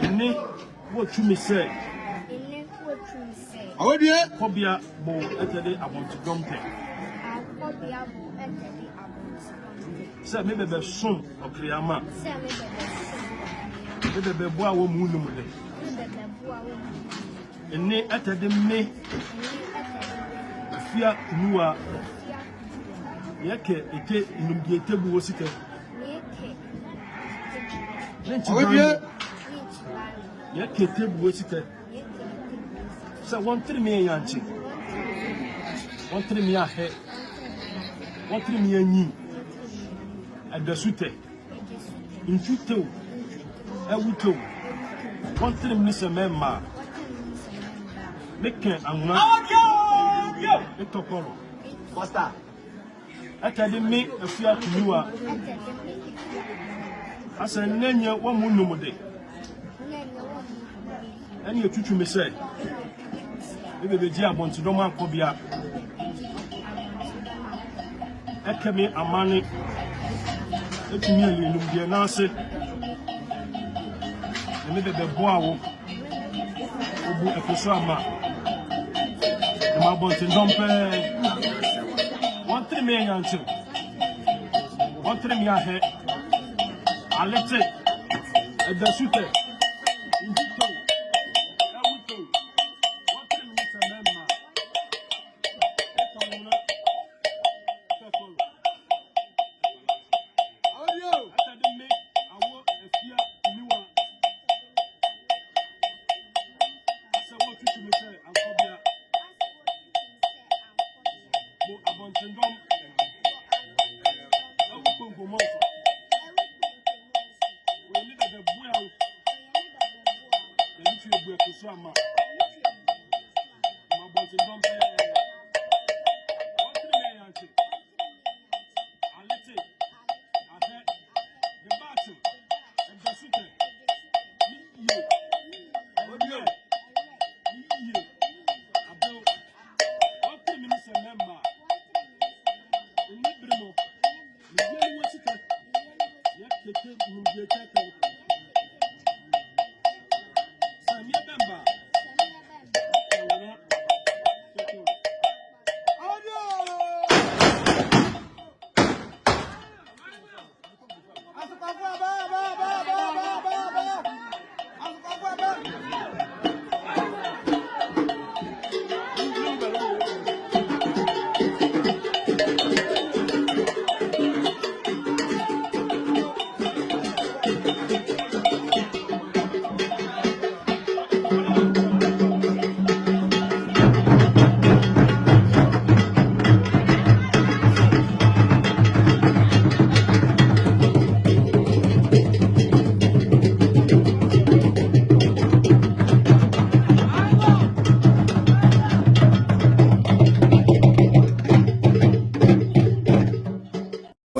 Any what you may say. Oh, dear, Cobia Bo at the day I want to come there. Say, maybe the son of Kriama. Maybe the boy will move. And they at the me. Fear you are. Yake, eke, inumbiate was it. Yake, table was it. So 1 3 million yanchi. 1 3 million head. 1 3 million ye. At the suite. In Futo. A wuto. 1 3 minutes a member. Make and one. It's a call. What's that? I tell me a fear to you. As a name, 1 moon day. And you to me say. Maybe the dear want to do my cobia. I came in a money. It's merely Lumbia Nancy. And maybe the boy will be a Kusama. The Mabont and Dompe 1 3 million. 1 3 million head. I'll let it at the suite.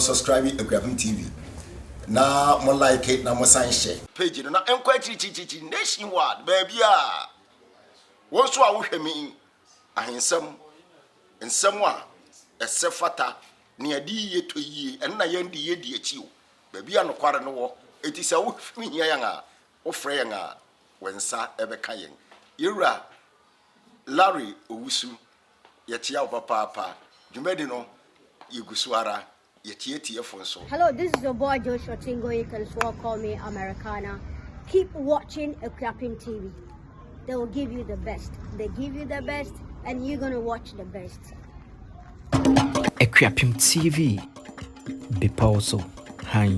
Subscribe to 𝐒𝐼𝐿 TV. Na mo like it, na mo sign share. Page na enkwa chichichichi nationwide baby a. Wo so a wo hwɛ me ahensɛm nsɛm a ɛsɛfata ne adi yɛ to yie ɛna yɛn di yɛ di akyi o. Baby a no kware no wo eti sɛ wo hia yɛn a wo frɛ yɛn a wensa ɛbɛka yɛn. Yewura Larry Owusu yɛtia wo papa dwumadi no yegusu ara. Hello, this is your boy 𝐲𝐞𝐚𝐫. You can swore call me Americana. Keep watching 𝐒𝐼𝐿 TV. They will give you the best. They give you the best, and you're gonna watch the best. 𝐒𝐼𝐿 TV. Be also. Hi.